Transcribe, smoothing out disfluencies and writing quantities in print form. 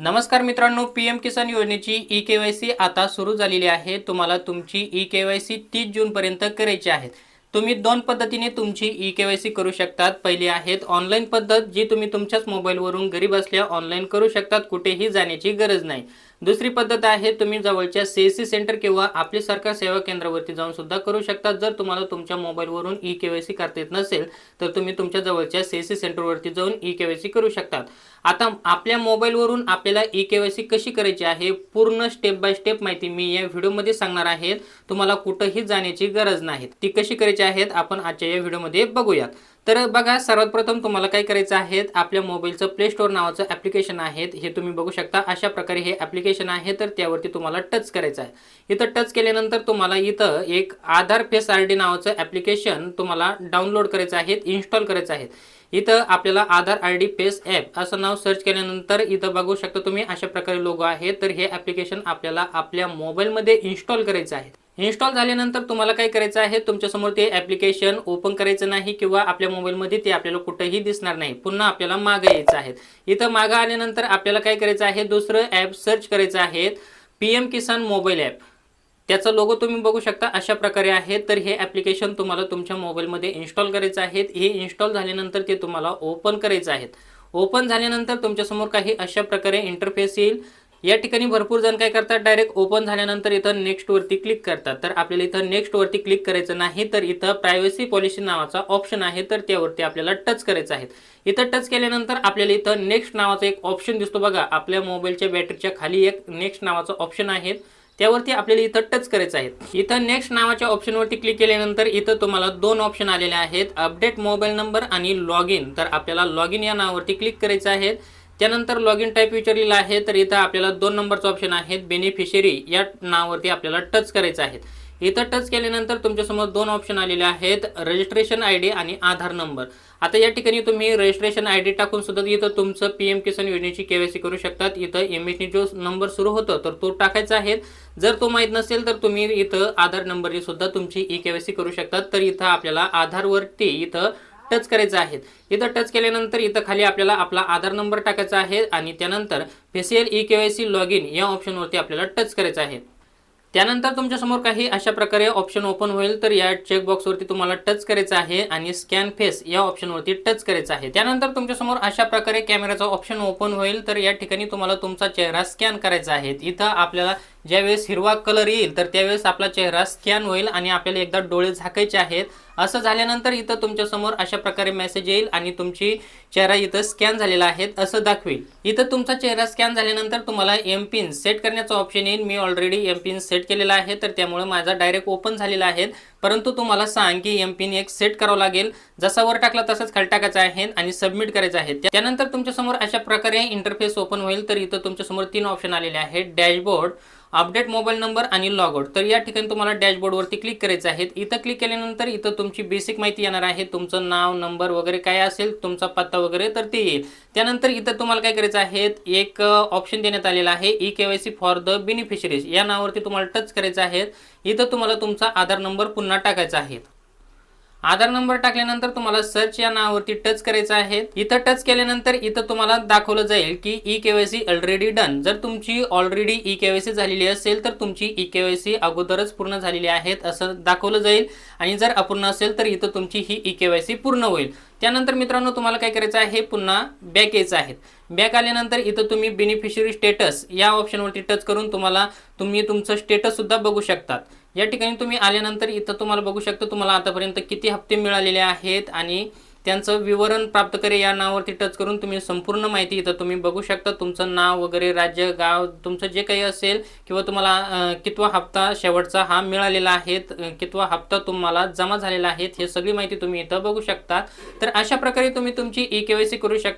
नमस्कार मित्रांनो, पीएम किसान योजनेची ई-के-वाय-सी आता सुरू झालेली आहे। तुम्हाला तुमची ई-के-वाय-सी 30 जूनपर्यंत करायची आहे। तुम्ही दोन पद्धतीने तुमची ई-के-वाय-सी करू शकतात। पहिली आहे ऑनलाईन पद्धत, जी तुम्ही तुमच्याच मोबाईलवरून घरी बसल्या ऑनलाईन करू शकतात, कुठेही जाण्याची गरज नाही। दुसरी पद्धत आहे तुम्ही जवळच्या सी-एस-सी सेंटर किंवा आपली सरकार सेवा केंद्रावरती जाऊन सुद्धा करू शकतात। जर तुम्हाला तुमच्या मोबाईलवरून ई-के-वाय-सी करता येत नसेल तर तुम्ही तुमच्या जवळच्या सी-एस-सी सेंटरवरती जाऊन ई-के-वाय-सी करू शकतात। आता आपल्या मोबाईलवरून आपल्याला ई-के-वाय-सी कशी करायची आहे, पूर्ण स्टेप बाय स्टेप माहिती मी या व्हिडिओमध्ये सांगणार आहे। तुम्हाला कुठेही जाण्याची गरज नाही। ती कशी करायची आहे आपण आजच्या या व्हिडिओमध्ये बघूयात। तर बघा, सर्वात प्रथम तुम्हाला काय करायचं आहे, आपल्या मोबाईलचं प्ले स्टोअर नावाचं ॲप्लिकेशन आहे, हे तुम्ही बघू शकता। अशा प्रकारे हे ॲप्लिकेशन आहे, तर त्यावरती तुम्हाला टच करायचं आहे। इथं टच केल्यानंतर तुम्हाला इथं एक आधार फेस आयडी नावाचं ॲप्लिकेशन तुम्हाला डाउनलोड करायचं आहे, इन्स्टॉल करायचं आहे। इथं आपल्याला आधार आयडी फेस ॲप असं नाव सर्च केल्यानंतर इथं बघू शकता तुम्ही अशा प्रकारे लोगो आहे। तर हे ॲप्लिकेशन आपल्याला आपल्या मोबाईलमध्ये इन्स्टॉल करायचं आहे। इन्स्टॉल झाल्यानंतर तुम्हाला काय करायचं आहे, तुमच्यासमोर ते ॲप्लिकेशन ओपन करायचं नाही किंवा आपल्या मोबाईलमध्ये ते आपल्याला कुठेही दिसणार नाही। पुन्हा आपल्याला मागे यायचं आहे। इथं मागे आल्यानंतर आपल्याला काय करायचं आहे, दुसरं ॲप सर्च करायचं आहे, पीएम किसान मोबाईल ॲप। त्याचा लोगो तुम्ही बघू शकता अशा प्रकारे आहे। तर हे ॲप्लिकेशन तुम्हाला तुमच्या मोबाईलमध्ये इन्स्टॉल करायचं आहे। हे इन्स्टॉल झाल्यानंतर ते तुम्हाला ओपन करायचं आहे। ओपन झाल्यानंतर तुमच्यासमोर काही अशा प्रकारे इंटरफेस येईल। या ठिकाणी भरपूर जण काय करतात, डायरेक्ट ओपन झाल्यानंतर इथं नेक्स्ट वरती क्लिक करतात। तर आपल्याला इथं नेक्स्ट वरती क्लिक करायचं नाही, तर इथं प्रायव्हसी पॉलिसी नावाचा ऑप्शन आहे, तर त्यावरती आपल्याला टच करायचं आहे। इथं टच केल्यानंतर आपल्याला इथं नेक्स्ट नावाचा एक ऑप्शन दिसतो बघा, आपल्या मोबाईलच्या बॅटरीच्या खाली एक नेक्स्ट नावाचा ऑप्शन आहे, त्यावरती आपल्याला इथं टच करायचं आहे। इथं नेक्स्ट नावाच्या ऑप्शनवरती क्लिक केल्यानंतर इथं तुम्हाला दोन ऑप्शन आलेले आहेत, अपडेट मोबाईल नंबर आणि लॉग इन। तर आपल्याला लॉग इन या नावावरती क्लिक करायचं आहे। त्यानंतर लॉग इन टाईप विचारलेला आहे, तर इथं आपल्याला 2 नंबरचा ऑप्शन आहे, बेनिफिशरी या नावावरती आपल्याला टच करायचं आहे। इथं टच केल्यानंतर तुमच्यासमोर 2 ऑप्शन आलेले आहेत, रजिस्ट्रेशन आयडी आणि आधार नंबर। आता या ठिकाणी तुम्ही रजिस्ट्रेशन आयडी टाकून सुद्धा इथं तुमचं पीएम किसान योजनेची के-वाय-सी करू शकतात। इथं एम-एसनी जो नंबर सुरू होतो तर तो टाकायचा आहे। जर तो माहीत नसेल तर तुम्ही इथं आधार नंबरने सुद्धा तुमची ई-के-वाय-सी करू शकतात। तर इथं आपल्याला आधारवरती इथं टच करायचं आहे। इथं टच केल्यानंतर इथं खाली आपल्याला आपला आधार नंबर टाकायचा आहे आणि त्यानंतर फेशियल ई-के-वाय-सी लॉग इन या ऑप्शनवरती आपल्याला टच करायचं आहे। त्यानंतर तुमच्यासमोर काही अशा प्रकारे ऑप्शन ओपन होईल, तर या चेकबॉक्सवरती तुम्हाला टच करायचं आहे आणि स्कॅन फेस या ऑप्शनवरती टच करायचं आहे। त्यानंतर तुमच्यासमोर अशा प्रकारे कॅमेराचा ऑप्शन ओपन होईल, तर या ठिकाणी तुम्हाला तुमचा चेहरा स्कॅन करायचा आहे। इथं आपल्याला ज्यावेळेस हिरवा कलर येईल तर त्यावेळेस आपला चेहरा स्कॅन होईल आणि आपल्याला एकदा डोळे झाकायचे आहेत। असं झाल्यानंतर इथं तुमच्यासमोर अशा प्रकारे मेसेज येईल आणि तुमची चेहरा इथं स्कॅन झालेला आहे असं दाखवेल। इथं तुमचा चेहरा स्कॅन झाल्यानंतर तुम्हाला एम पिन सेट करण्याचा ऑप्शन येईल। मी ऑलरेडी एम पिन सेट केलेला आहे, तर त्यामुळे माझा डायरेक्ट ओपन झालेला आहे। परंतु तुम्हाला सांग की एम पिन एक सेट करावं लागेल, जसा वर टाकला तसाच खाली टाकायचा आहे आणि सबमिट करायचं आहे। त्यानंतर तुमच्यासमोर अशा प्रकारे इंटरफेस ओपन होईल, तर इथं तुमच्यासमोर 3 ऑप्शन आलेले आहेत, डॅशबोर्ड, अपडेट मोबाईल नंबर आणि लॉग आउट। तर या ठिकाणी तुम्हाला डॅशबोर्डवरती क्लिक करायचं आहे। इथं क्लिक केल्यानंतर इथं तुमची बेसिक माहिती येणार आहे, तुमचं नाव, नंबर वगैरे काय असेल, तुमचा पत्ता वगैरे, तर ते येईल। त्यानंतर इथं तुम्हाला काय करायचं आहे, एक ऑप्शन देण्यात आलेला आहे, ई-के-वाय-सी फॉर द बेनिफिशरीज या नावावरती तुम्हाला टच करायचं आहे। इथं तुम्हाला तुमचा आधार नंबर पुन्हा टाकायचा आहे। आधार नंबर टाकल्यानंतर तुम्हाला सर्च या नावावरती टच करायचं आहे। इथं टच केल्यानंतर इथं तुम्हाला दाखवलं जाईल की ई-के-वाय-सी ऑलरेडी डन। जर तुमची ऑलरेडी ई-के-वाय-सी झालेली असेल तर तुमची ई-के-वाय-सी अगोदरच पूर्ण झालेली आहे असं दाखवलं जाईल, आणि जर अपूर्ण असेल तर इथं तुमची ही ई-के-वाय-सी पूर्ण होईल। त्यानंतर मित्रांनो तुम्हाला काय करायचं आहे, पुन्हा बॅक यायचं आहे। बॅक आल्यानंतर इथं तुम्ही बेनिफिशरी स्टेटस या ऑप्शनवरती टच करून तुम्ही तुमचं स्टेटस सुद्धा बघू शकतात। या ठिकाणी तुम्ही आल्यानंतर इथं तुम्हाला बघू शकता तुम्हाला आतापर्यंत किती हप्ते मिळालेले आहेत आणि त्यांचं विवरण प्राप्त करे या नावावरती टच करून तुम्ही संपूर्ण माहिती इथं तुम्ही बघू शकता। तुमचं नाव वगैरे, राज्य, गाव, तुमचं जे काही असेल किंवा तुम्हाला कितवा हप्ता शेवटचा हा मिळालेला आहे, कितवा हप्ता तुम्हाला जमा झालेला आहे, हे सगळी माहिती तुम्ही इथं बघू शकता। तर अशा प्रकारे तुम्ही तुमची ई-के-वाय-सी करू शकता।